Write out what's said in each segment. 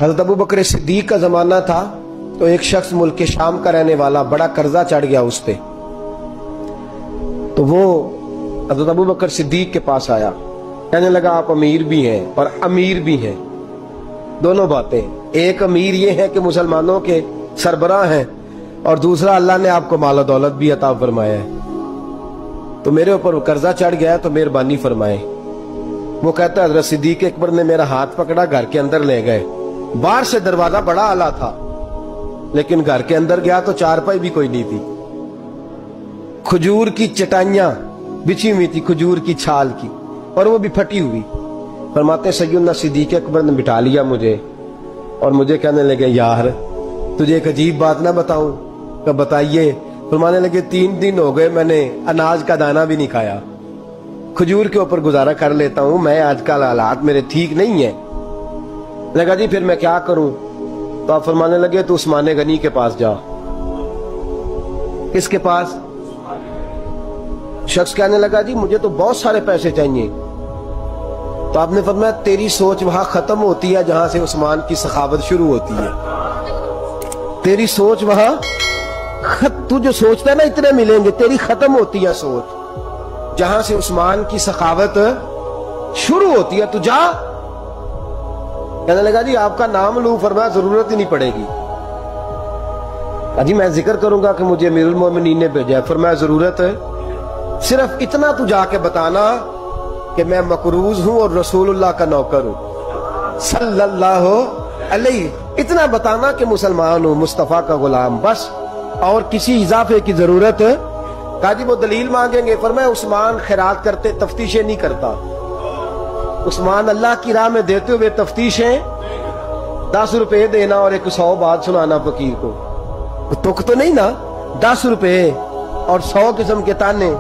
حضرت ابو بکر صدیق کا زمانہ تھا تو ایک شخص ملک شام کا رہنے والا بڑا قرضہ چڑھ گیا اس پہ، تو وہ حضرت ابو بکر صدیق کے پاس آیا، کہنے لگا آپ امیر بھی ہیں اور امیر بھی ہیں، دونوں باتیں، ایک امیر یہ ہے کہ مسلمانوں کے سربراہ ہیں، اور دوسرا اللہ نے آپ کو مال و دولت بھی عطا فرمایا ہے، تو میرے اوپر قرضہ چڑھ گیا ہے تو مہربانی فرمائے۔ وہ کہتا ہے حضرت صدیق اکبر نے میرا ہاتھ پکڑا، گھر کے اندر لے گئے، باہر سے دروازہ بڑا اعلیٰ تھا لیکن گھر کے اندر گیا تو چارپائی بھی کوئی نہیں تھی، کھجور کی چٹائیاں بچھی ہوئی تھی، کھجور کی چھال کی، اور وہ بھی پھٹی ہوئی۔ فرماتے ہیں سیدنا صدیق اکبر نے بٹھا لیا مجھے اور مجھے کہنے لگے یار تجھے ایک عجیب بات نہ بتاؤں؟ کہ بتائیے۔ فرمانے لگے 3 دن ہو گئے میں نے اناج کا دانہ بھی نہیں کھایا، کھجور کے اوپر گزارا کر لیتا ہوں، میں آج کل حالات میرے ٹھیک نہیں ہیں۔ لگا جی پھر میں کیا کروں؟ تو آپ فرمانے لگے تو عثمان غنی کے پاس جا۔ کس کے پاس؟ شخص کہنے لگا جی مجھے تو بہت سارے پیسے چاہیے۔ تو آپ نے فرمایا تیری سوچ وہاں ختم ہوتی ہے جہاں سے عثمان کی سخاوت شروع ہوتی ہے، تیری سوچ وہاں تو جو سوچتا ہے نا اتنے ملیں گے، تیری ختم ہوتی ہے سوچ جہاں سے عثمان کی سخاوت شروع ہوتی ہے، تو جا۔ کہنے لگا جی آپ کا نام لوں؟ فرمایا ضرورت ہی نہیں پڑے گی، جی میں ذکر کروں گا کہ مجھے امیر المومنین نے بھیجا ہے۔ فرمایا ضرورت ہے، صرف اتنا تو جا کے بتانا کہ میں مقروض ہوں اور رسول اللہ کا نوکر ہوں صلی اللہ علیہ، اتنا بتانا کہ مسلمان ہوں، مصطفیٰ کا غلام، بس، اور کسی اضافے کی ضرورت۔ کہا جی وہ دلیل مانگیں گے؟ فرمایا عثمان خیرات کرتے تفتیشیں نہیں کرتا، عثمان اللہ کی راہ میں دیتے ہوئے تفتیشیں 10 روپے دینا اور 100 بات سنانا فقیر کو، تک تو نہیں نا، 10 روپے اور 100 قسم کے تانے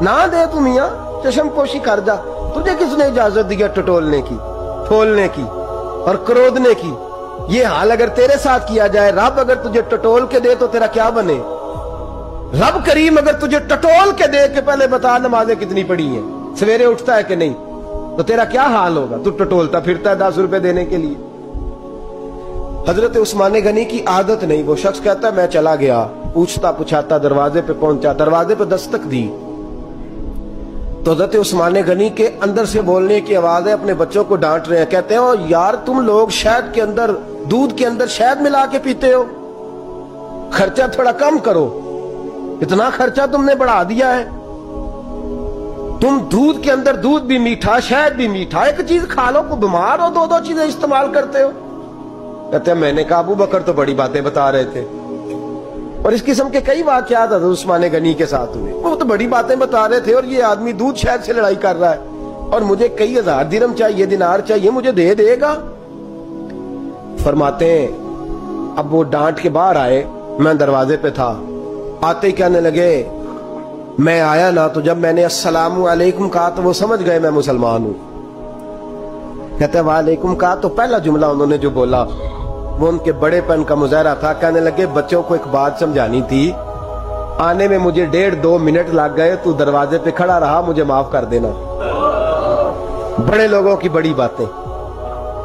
نہ دے تو میاں چشم پوشی کر جا، تجھے کس نے اجازت دیا ٹٹولنے کی، ٹھولنے کی اور کرودنے کی؟ یہ حال اگر تیرے ساتھ کیا جائے، رب اگر تجھے ٹٹول کے دے تو تیرا کیا بنے؟ رب کریم اگر تجھے ٹٹول کے دے کہ پہلے بتا نمازیں کتنی پڑھی ہیں، سویرے اٹھتا ہے کہ نہیں، تو تیرا کیا حال ہوگا؟ تو ٹٹولتا پھرتا ہے 10 روپے دینے کے لیے۔ حضرت عثمان غنی کی عادت نہیں، وہ شخص کہتا ہے میں چلا گیا، پوچھتا پچھاتا دروازے پہ پہنچا، دروازے پہ دستک دی تو حضرت عثمان غنی کے اندر سے بولنے کی آواز ہے، اپنے بچوں کو ڈانٹ رہے ہیں، کہتے ہیں او یار تم لوگ شہد کے اندر، دودھ کے اندر شہد ملا کے پیتے ہو، خرچہ تھوڑا کم کرو، اتنا خرچہ تم نے بڑھا دیا ہے، تم دودھ کے اندر دودھ بھی میٹھا شہد بھی میٹھا، ایک چیز کھا لو، کو بیمار ہو 2 چیزیں استعمال کرتے ہو۔ کہتے ہیں میں نے کہا ابو بکر تو بڑی باتیں بتا رہے تھے، اور اس قسم کے کئی واقعات حضرت عثمان غنی کے ساتھ ہوئے، وہ تو بڑی باتیں بتا رہے تھے اور یہ آدمی دودھ شہد سے لڑائی کر رہا ہے اور مجھے کئی ہزار درہم چاہیے، دینار چاہیے، مجھے دے گا؟ فرماتے ہیں اب وہ ڈانٹ کے باہر آئے، میں دروازے پہ تھا، آتے ہی کہنے لگے میں آیا نا تو جب میں نے السلام علیکم کہا تو وہ سمجھ گئے میں مسلمان ہوں۔ کہتے ہیں وعلیکم کہا تو پہلا جملہ انہوں نے جو بولا وہ ان کے بڑے پن کا مظاہرہ تھا۔ کہنے لگے بچوں کو ایک بات سمجھانی تھی، آنے میں مجھے 1.5-2 منٹ لگ گئے، تو دروازے پہ کھڑا رہا، مجھے معاف کر دینا۔ بڑے لوگوں کی بڑی باتیں،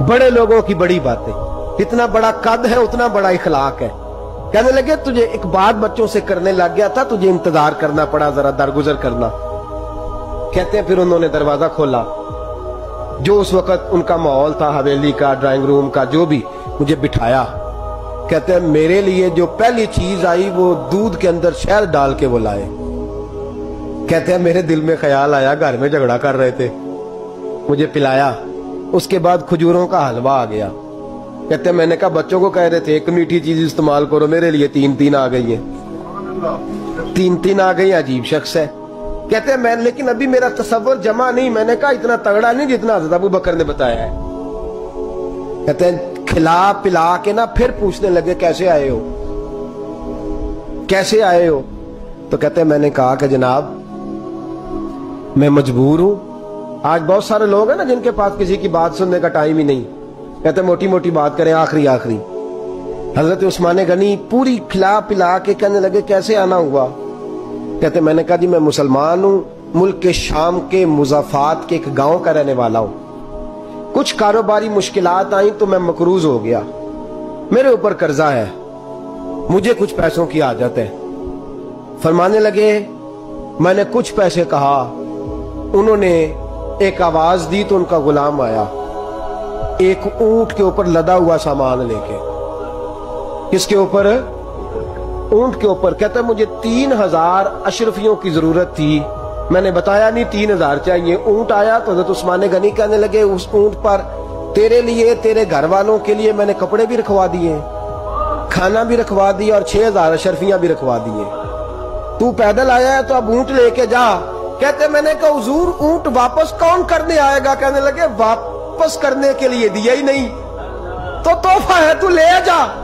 بڑے لوگوں کی بڑی باتیں، اتنا بڑا قد ہے اتنا بڑا اخلاق ہے۔ کہنے لگے تجھے ایک بات بچوں سے کرنے لگ گیا تھا، تجھے انتظار کرنا پڑا، ذرا درگزر کرنا۔ کہتے ہیں پھر انہوں نے دروازہ کھولا، جو اس وقت ان کا ماحول تھا حویلی کا، ڈرائنگ روم کا، جو بھی، مجھے بٹھایا۔ کہتے ہیں میرے لیے جو پہلی چیز آئی وہ دودھ کے اندر شہد ڈال کے وہ لائے۔ کہتے ہیں میرے دل میں خیال آیا گھر میں جھگڑا کر رہے تھے، مجھے پلایا، اس کے بعد کھجوروں کا حلوہ آ گیا۔ کہتے ہیں میں نے کہا بچوں کو کہہ رہے تھے ایک میٹھی چیز استعمال کرو، میرے لیے 3 آ گئی ہیں، 3 آ گئی، عجیب شخص ہے۔ کہتے ہیں میں لیکن ابھی میرا تصور جمع نہیں، میں نے کہا اتنا تگڑا نہیں جتنا حضرت ابو بکر نے بتایا ہے۔ کہتے ہیں کھلا پلا کے نا پھر پوچھنے لگے کیسے آئے ہو، کیسے آئے ہو؟ تو کہتے ہیں میں نے کہا کہ جناب میں مجبور ہوں، آج بہت سارے لوگ ہیں نا جن کے پاس کسی کی بات سننے کا ٹائم ہی نہیں، کہتے ہیں موٹی موٹی بات کریں، آخری۔ حضرت عثمان غنی پوری کھلا پلا کے کہنے لگے کیسے آنا ہوا؟ کہتے ہیں میں نے کہا جی میں مسلمان ہوں، ملک کے شام کے مضافات کے ایک گاؤں کا رہنے والا ہوں، کچھ کاروباری مشکلات آئیں تو میں مقروض ہو گیا، میرے اوپر قرضہ ہے، مجھے کچھ پیسوں کی حاجت ہے۔ فرمانے لگے میں نے کچھ پیسے کہا، انہوں نے ایک آواز دی تو ان کا غلام آیا ایک اونٹ کے اوپر لدا ہوا سامان لے کے۔ کس کے اوپر؟ اونٹ کے اوپر۔ کہتا ہے مجھے 3000 اشرفیوں کی ضرورت تھی، میں نے بتایا نہیں 3000 چاہیے۔ اونٹ آیا تو حضرت عثمان غنی کہنے لگے اس اونٹ پر تیرے لیے، تیرے گھر والوں کے لیے میں نے کپڑے بھی رکھوا دیے، کھانا بھی رکھوا دیا اور 6000 اشرفیاں بھی رکھوا دیے، تو پیدل آیا ہے تو اب اونٹ لے کے جا۔ کہتے میں نے کہا حضور اونٹ واپس کون کرنے آئے گا؟ کہنے لگے واپس کرنے کے لیے دیا ہی نہیں تو تحفہ ہے، تو لے جا۔